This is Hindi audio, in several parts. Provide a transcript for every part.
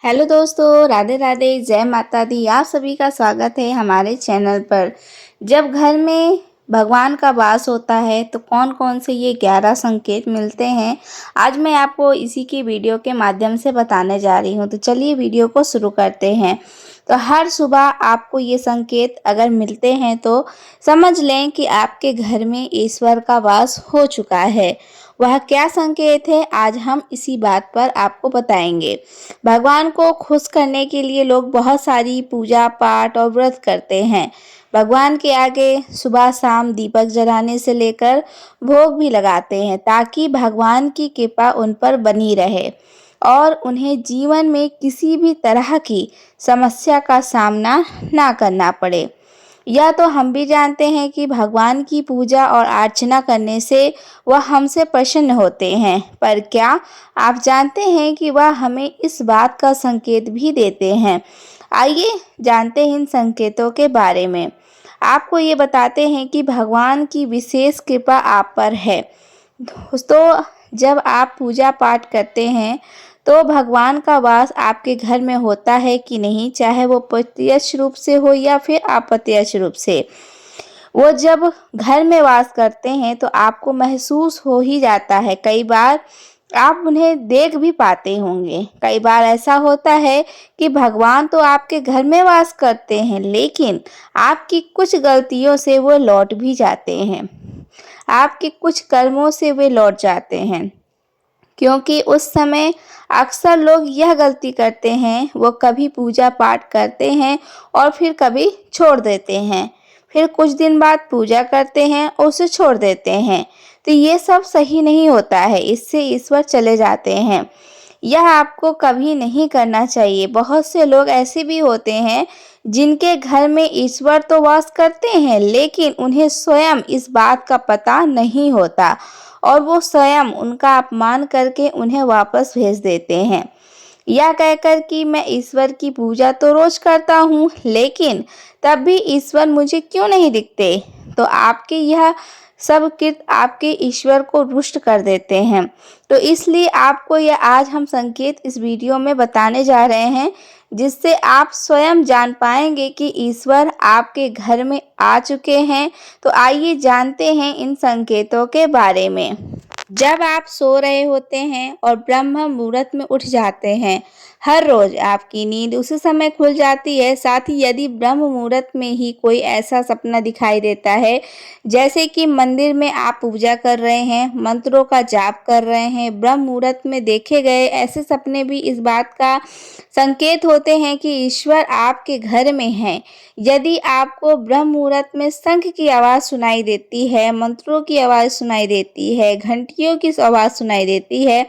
हेलो दोस्तों, राधे राधे, जय माता दी। आप सभी का स्वागत है हमारे चैनल पर। जब घर में भगवान का वास होता है तो कौन कौन से ये 11 संकेत मिलते हैं, आज मैं आपको इसी की वीडियो के माध्यम से बताने जा रही हूँ। तो चलिए वीडियो को शुरू करते हैं। तो हर सुबह आपको ये संकेत अगर मिलते हैं तो समझ लें कि आपके घर में ईश्वर का वास हो चुका है। वह क्या संकेत है, आज हम इसी बात पर आपको बताएंगे। भगवान को खुश करने के लिए लोग बहुत सारी पूजा पाठ और व्रत करते हैं। भगवान के आगे सुबह शाम दीपक जलाने से लेकर भोग भी लगाते हैं ताकि भगवान की कृपा उन पर बनी रहे और उन्हें जीवन में किसी भी तरह की समस्या का सामना ना करना पड़े। यह तो हम भी जानते हैं कि भगवान की पूजा और अर्चना करने से वह हमसे प्रसन्न होते हैं, पर क्या आप जानते हैं कि वह हमें इस बात का संकेत भी देते हैं। आइए जानते हैं इन संकेतों के बारे में। आपको ये बताते हैं कि भगवान की विशेष कृपा आप पर है। दोस्तों, जब आप पूजा पाठ करते हैं तो भगवान का वास आपके घर में होता है कि नहीं, चाहे वो प्रत्यक्ष रूप से हो या फिर अप्रत्यक्ष रूप से। वो जब घर में वास करते हैं तो आपको महसूस हो ही जाता है। कई बार आप उन्हें देख भी पाते होंगे। कई बार ऐसा होता है कि भगवान तो आपके घर में वास करते हैं, लेकिन आपकी कुछ गलतियों से वो लौट भी जाते हैं। आपके कुछ कर्मों से वे लौट जाते हैं, क्योंकि उस समय अक्सर लोग यह गलती करते हैं, वो कभी पूजा पाठ करते हैं और फिर कभी छोड़ देते हैं। फिर कुछ दिन बाद पूजा करते हैं और उसे छोड़ देते हैं। तो ये सब सही नहीं होता है, इससे ईश्वर चले जाते हैं। यह आपको कभी नहीं करना चाहिए। बहुत से लोग ऐसे भी होते हैं जिनके घर में ईश्वर तो वास करते हैं, लेकिन उन्हें स्वयं इस बात का पता नहीं होता और वो स्वयं उनका अपमान करके उन्हें वापस भेज देते हैं, यह कहकर कि मैं ईश्वर की पूजा तो रोज करता हूँ, लेकिन तब भी ईश्वर मुझे क्यों नहीं दिखते। तो आपके यह सब कृत आपके ईश्वर को रुष्ट कर देते हैं। तो इसलिए आपको यह आज हम संकेत इस वीडियो में बताने जा रहे हैं, जिससे आप स्वयं जान पाएंगे कि ईश्वर आपके घर में आ चुके हैं। तो आइए जानते हैं इन संकेतों के बारे में। जब आप सो रहे होते हैं और ब्रह्म मुहूर्त में उठ जाते हैं, हर रोज आपकी नींद उसी समय खुल जाती है। साथ ही यदि ब्रह्म मुहूर्त में ही कोई ऐसा सपना दिखाई देता है, जैसे कि मंदिर में आप पूजा कर रहे हैं, मंत्रों का जाप कर रहे हैं, ब्रह्म मुहूर्त में देखे गए ऐसे सपने भी इस बात का संकेत होते हैं कि ईश्वर आपके घर में हैं। यदि आपको ब्रह्म मुहूर्त में शंख की आवाज़ सुनाई देती है, मंत्रों की आवाज़ सुनाई देती है, घंटियों की आवाज़ सुनाई देती है,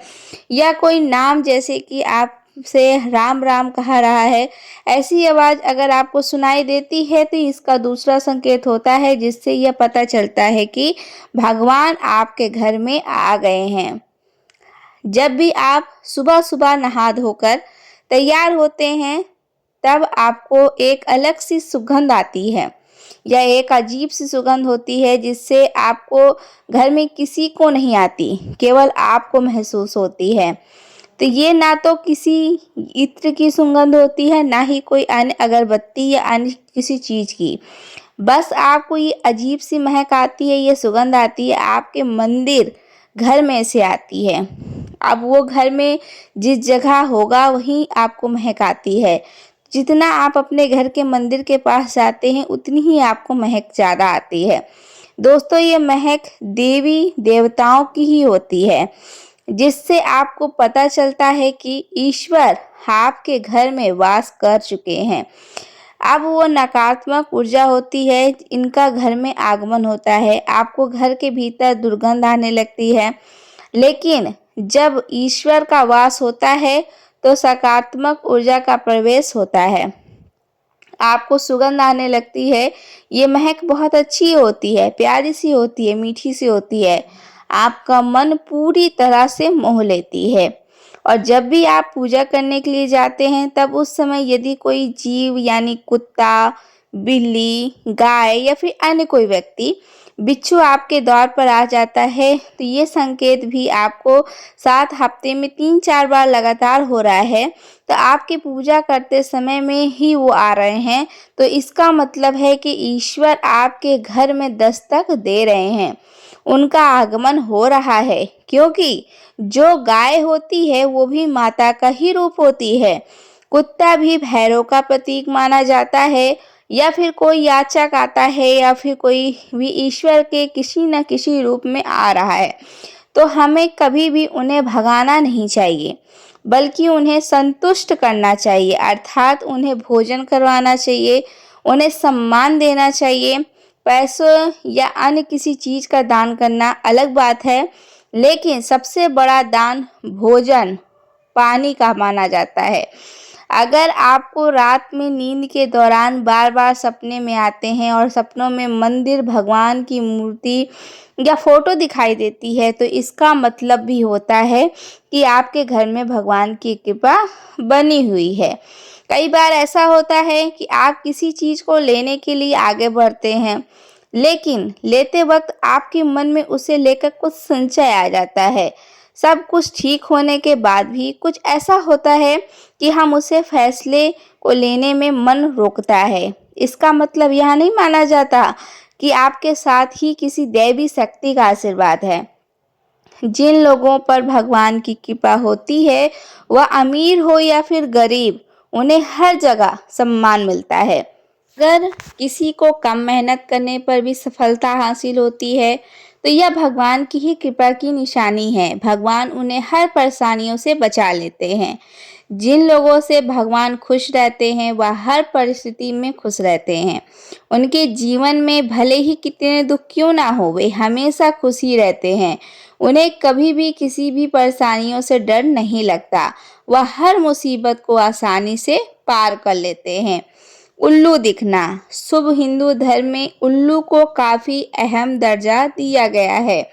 या कोई नाम जैसे कि आप से राम राम कहा रहा है, ऐसी आवाज़ अगर आपको सुनाई देती है तो इसका दूसरा संकेत होता है, जिससे यह पता चलता है कि भगवान आपके घर में आ गए हैं। जब भी आप सुबह सुबह नहा धोकर तैयार होते हैं, तब आपको एक अलग सी सुगंध आती है। यह एक अजीब सी सुगंध होती है, जिससे आपको घर में किसी को नहीं आती, केवल आपको महसूस होती है। तो ये ना तो किसी इत्र की सुगंध होती है, ना ही कोई अन्य अगरबत्ती या अन्य किसी चीज़ की। बस आपको ये अजीब सी महक आती है, ये सुगंध आती है, आपके मंदिर घर में से आती है। अब वो घर में जिस जगह होगा वहीं आपको महक आती है। जितना आप अपने घर के मंदिर के पास जाते हैं, उतनी ही आपको महक ज़्यादा आती है। दोस्तों, ये महक देवी देवताओं की ही होती है, जिससे आपको पता चलता है कि ईश्वर आपके घर में वास कर चुके हैं। अब वो नकारात्मक ऊर्जा होती है, इनका घर में आगमन होता है, आपको घर के भीतर दुर्गंध आने लगती है। लेकिन जब ईश्वर का वास होता है तो सकारात्मक ऊर्जा का प्रवेश होता है, आपको सुगंध आने लगती है। ये महक बहुत अच्छी होती है, प्यारी सी होती है, मीठी सी होती है, आपका मन पूरी तरह से मोह लेती है। और जब भी आप पूजा करने के लिए जाते हैं, तब उस समय यदि कोई जीव यानी कुत्ता, बिल्ली, गाय या फिर अन्य कोई व्यक्ति बिच्छू आपके द्वार पर आ जाता है तो ये संकेत भी आपको 7 हफ्ते में 3-4 बार लगातार हो रहा है, तो आपकी पूजा करते समय में ही वो आ रहे हैं, तो इसका मतलब है कि ईश्वर आपके घर में दस्तक दे रहे हैं, उनका आगमन हो रहा है। क्योंकि जो गाय होती है वो भी माता का ही रूप होती है। कुत्ता भी भैरव का प्रतीक माना जाता है, या फिर कोई याचक आता है, या फिर कोई भी ईश्वर के किसी न किसी रूप में आ रहा है, तो हमें कभी भी उन्हें भगाना नहीं चाहिए, बल्कि उन्हें संतुष्ट करना चाहिए, अर्थात उन्हें भोजन करवाना चाहिए, उन्हें सम्मान देना चाहिए। पैसों या अन्य किसी चीज़ का दान करना अलग बात है, लेकिन सबसे बड़ा दान भोजन, पानी का माना जाता है। अगर आपको रात में नींद के दौरान बार-बार सपने में आते हैं और सपनों में मंदिर, भगवान की मूर्ति या फोटो दिखाई देती है, तो इसका मतलब भी होता है कि आपके घर में भगवान की कृपा बनी हुई है। कई बार ऐसा होता है कि आप किसी चीज़ को लेने के लिए आगे बढ़ते हैं, लेकिन लेते वक्त आपके मन में उसे लेकर कुछ संशय आ जाता है। सब कुछ ठीक होने के बाद भी कुछ ऐसा होता है कि हम उसे फैसले को लेने में मन रोकता है। इसका मतलब यह नहीं माना जाता कि आपके साथ ही किसी दैवी शक्ति का आशीर्वाद है। जिन लोगों पर भगवान की कृपा होती है, वह अमीर हो या फिर गरीब, उन्हें हर जगह सम्मान मिलता है। अगर किसी को कम मेहनत करने पर भी सफलता हासिल होती है, तो यह भगवान की ही कृपा की निशानी है। भगवान उन्हें हर परेशानियों से बचा लेते हैं। जिन लोगों से भगवान खुश रहते हैं, वह हर परिस्थिति में खुश रहते हैं। उनके जीवन में भले ही कितने दुख क्यों ना हो, वे हमेशा खुश ही रहते हैं। उन्हें कभी भी किसी भी परेशानियों से डर नहीं लगता। वह हर मुसीबत को आसानी से पार कर लेते हैं। उल्लू दिखना। शुभ हिंदू धर्म में उल्लू को काफ़ी अहम दर्जा दिया गया है।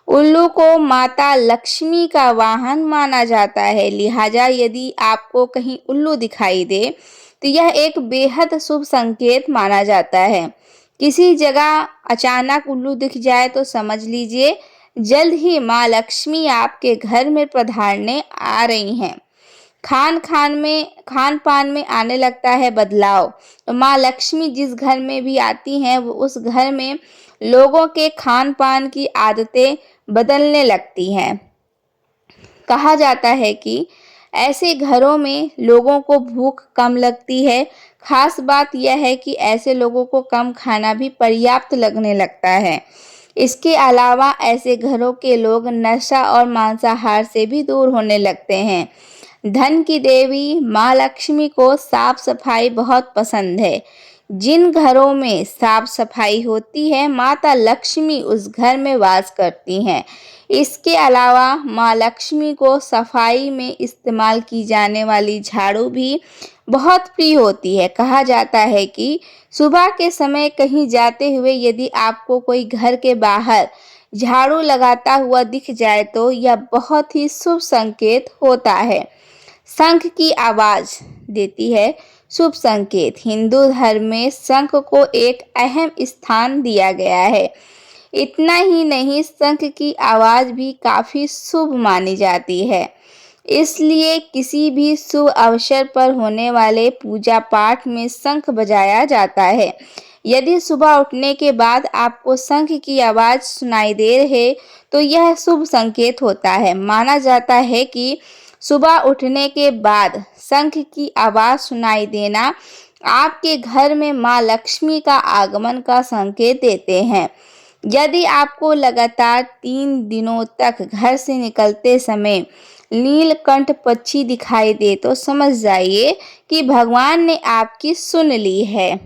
उल्लू को माता लक्ष्मी का वाहन माना जाता है, लिहाजा यदि आपको कहीं उल्लू दिखाई दे, तो यह एक बेहद शुभ संकेत माना जाता है। किसी जगह अचानक उल्लू दिख जाए तो समझ लीजिए जल्द ही माँ लक्ष्मी आपके घर में पधारने आ रही हैं। खान पान में आने लगता है बदलाव। तो माँ लक्ष्मी जिस घर में भी आती हैं, वो उस घर में लोगों के खान पान की आदतें बदलने लगती हैं। कहा जाता है कि ऐसे घरों में लोगों को भूख कम लगती है। खास बात यह है कि ऐसे लोगों को कम खाना भी पर्याप्त लगने लगता है। इसके अलावा ऐसे घरों के लोग नशा और मांसाहार से भी दूर होने लगते हैं। धन की देवी माँ लक्ष्मी को साफ सफाई बहुत पसंद है। जिन घरों में साफ सफाई होती है, माता लक्ष्मी उस घर में वास करती हैं। इसके अलावा माँ लक्ष्मी को सफाई में इस्तेमाल की जाने वाली झाड़ू भी बहुत प्रिय होती है। कहा जाता है कि सुबह के समय कहीं जाते हुए यदि आपको कोई घर के बाहर झाड़ू लगाता हुआ दिख जाए, तो यह बहुत ही शुभ संकेत होता है। शंख की आवाज़ देती है शुभ संकेत। हिंदू धर्म में शंख को एक अहम स्थान दिया गया है। इतना ही नहीं, शंख की आवाज़ भी काफ़ी शुभ मानी जाती है। इसलिए किसी भी शुभ अवसर पर होने वाले पूजा पाठ में शंख बजाया जाता है। यदि सुबह उठने के बाद आपको शंख की आवाज़ सुनाई दे रहे, तो यह शुभ संकेत होता है। माना जाता है कि सुबह उठने के बाद शंख की आवाज़ सुनाई देना आपके घर में माँ लक्ष्मी का आगमन का संकेत देते हैं। यदि आपको लगातार 3 दिनों तक घर से निकलते समय नीलकंठ पक्षी दिखाई दे, तो समझ जाइए कि भगवान ने आपकी सुन ली है।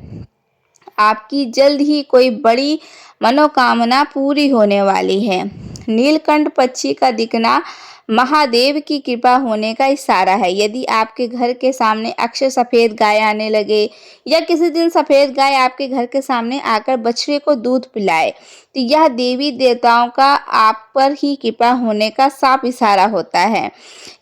आपकी जल्द ही कोई बड़ी मनोकामना पूरी होने वाली है। नीलकंठ पक्षी का दिखना महादेव की कृपा होने का इशारा है। यदि आपके घर के सामने अक्सर सफ़ेद गाय आने लगे, या किसी दिन सफ़ेद गाय आपके घर के सामने आकर बछड़े को दूध पिलाए, तो यह देवी देवताओं का आप पर ही कृपा होने का साफ इशारा होता है।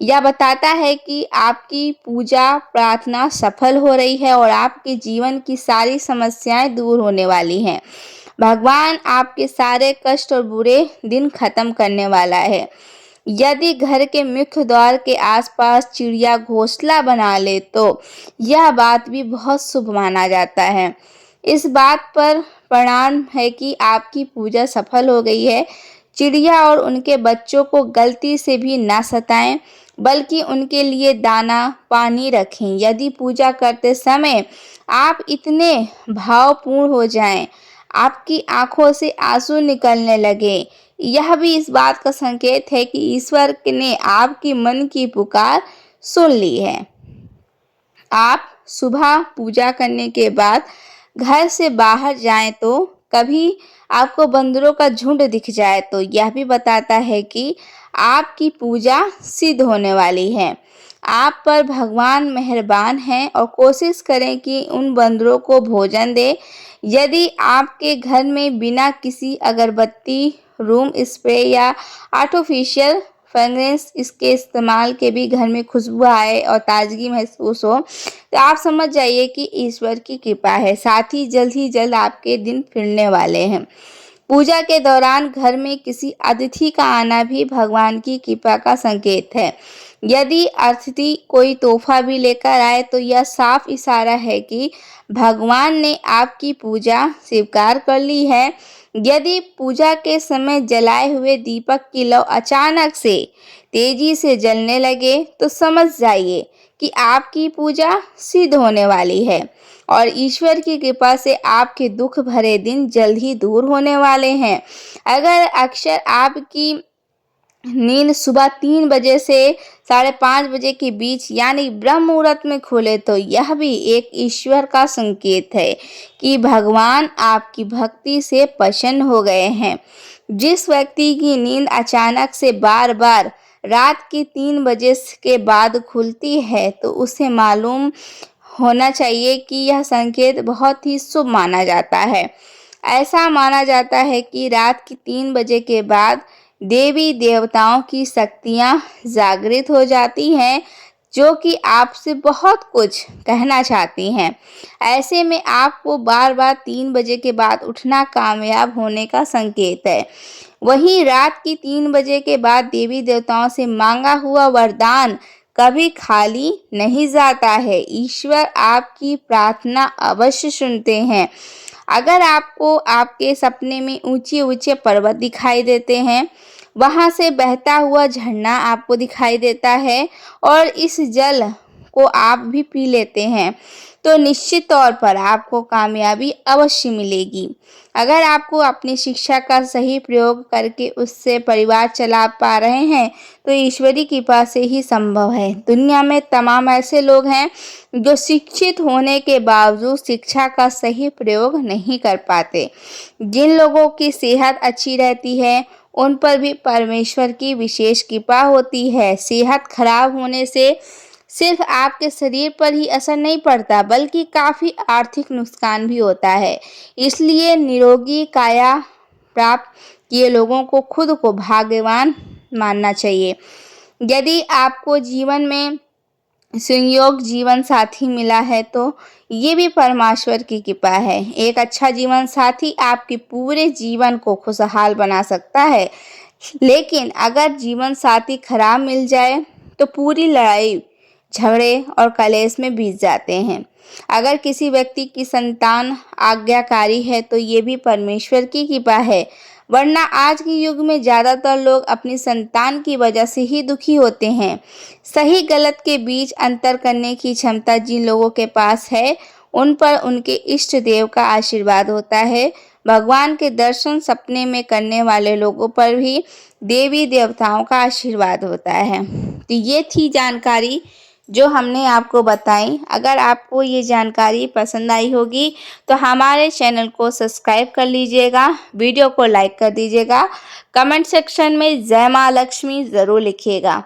यह बताता है कि आपकी पूजा प्रार्थना सफल हो रही है और आपके जीवन की सारी समस्याएं दूर होने वाली हैं। भगवान आपके सारे कष्ट और बुरे दिन खत्म करने वाला है। यदि घर के मुख्य द्वार के आसपास चिड़िया घोंसला बना ले तो यह बात भी बहुत शुभ माना जाता है। इस बात पर प्रमाण है कि आपकी पूजा सफल हो गई है। चिड़िया और उनके बच्चों को गलती से भी ना सताएं, बल्कि उनके लिए दाना पानी रखें। यदि पूजा करते समय आप इतने भावपूर्ण हो जाएं, आपकी आंखों से आंसू निकलने लगे, यह भी इस बात का संकेत है कि ईश्वर ने आपकी मन की पुकार सुन ली है। आप सुबह पूजा करने के बाद घर से बाहर जाएं तो कभी आपको बंदरों का झुंड दिख जाए तो यह भी बताता है कि आपकी पूजा सिद्ध होने वाली है। आप पर भगवान मेहरबान हैं और कोशिश करें कि उन बंदरों को भोजन दें। यदि आपके घर में बिना किसी अगरबत्ती, रूम स्प्रे या आर्टिफिशियल फ्रेगरेंस इसके इस्तेमाल के भी घर में खुशबू आए और ताजगी महसूस हो, तो आप समझ जाइए कि ईश्वर की कृपा है। साथ ही जल्द आपके दिन फिरने वाले हैं। पूजा के दौरान घर में किसी अतिथि का आना भी भगवान की कृपा का संकेत है। यदि अतिथि कोई तोहफा भी लेकर आए तो यह साफ इशारा है कि भगवान ने आपकी पूजा स्वीकार कर ली है। यदि पूजा के समय जलाए हुए दीपक की लौ अचानक से तेजी से जलने लगे तो समझ जाइए कि आपकी पूजा सिद्ध होने वाली है और ईश्वर की कृपा से आपके दुख भरे दिन जल्द ही दूर होने वाले हैं। अगर अक्सर आपकी नींद सुबह 3 बजे से 5:30 बजे के बीच यानी ब्रह्म मुहूर्त में खुले तो यह भी एक ईश्वर का संकेत है कि भगवान आपकी भक्ति से प्रसन्न हो गए हैं। जिस व्यक्ति की नींद अचानक से बार बार रात के 3 बजे के बाद खुलती है तो उसे मालूम होना चाहिए कि यह संकेत बहुत ही शुभ माना जाता है। ऐसा माना जाता है कि रात के 3 बजे के बाद देवी देवताओं की शक्तियाँ जागृत हो जाती हैं, जो कि आपसे बहुत कुछ कहना चाहती हैं। ऐसे में आपको बार बार 3 बजे के बाद उठना कामयाब होने का संकेत है। वहीं रात की 3 बजे के बाद देवी देवताओं से मांगा हुआ वरदान कभी खाली नहीं जाता है। ईश्वर आपकी प्रार्थना अवश्य सुनते हैं। अगर आपको आपके सपने में ऊंचे ऊंचे पर्वत दिखाई देते हैं, वहां से बहता हुआ झरना आपको दिखाई देता है और इस जल को आप भी पी लेते हैं, तो निश्चित तौर पर आपको कामयाबी अवश्य मिलेगी। अगर आपको अपनी शिक्षा का सही प्रयोग करके उससे परिवार चला पा रहे हैं तो ईश्वरी कृपा से ही संभव है। दुनिया में तमाम ऐसे लोग हैं जो शिक्षित होने के बावजूद शिक्षा का सही प्रयोग नहीं कर पाते। जिन लोगों की सेहत अच्छी रहती है उन पर भी परमेश्वर की विशेष कृपा होती है। सेहत खराब होने से सिर्फ आपके शरीर पर ही असर नहीं पड़ता बल्कि काफ़ी आर्थिक नुकसान भी होता है। इसलिए निरोगी काया प्राप्त किए लोगों को खुद को भाग्यवान मानना चाहिए। यदि आपको जीवन में संयोग जीवन साथी मिला है तो ये भी परमेश्वर की कृपा है। एक अच्छा जीवन साथी आपके पूरे जीवन को खुशहाल बना सकता है, लेकिन अगर जीवन साथी खराब मिल जाए तो पूरी लड़ाई झगड़े और कलेश में बीत जाते हैं। अगर किसी व्यक्ति की संतान आज्ञाकारी है तो ये भी परमेश्वर की कृपा है, वरना आज के युग में ज़्यादातर लोग अपनी संतान की वजह से ही दुखी होते हैं। सही गलत के बीच अंतर करने की क्षमता जिन लोगों के पास है उन पर उनके इष्ट देव का आशीर्वाद होता है। भगवान के दर्शन सपने में करने वाले लोगों पर भी देवी देवताओं का आशीर्वाद होता है। तो ये थी जानकारी जो हमने आपको बताई। अगर आपको ये जानकारी पसंद आई होगी तो हमारे चैनल को सब्सक्राइब कर लीजिएगा, वीडियो को लाइक कर दीजिएगा, कमेंट सेक्शन में जय माँ लक्ष्मी ज़रूर लिखिएगा।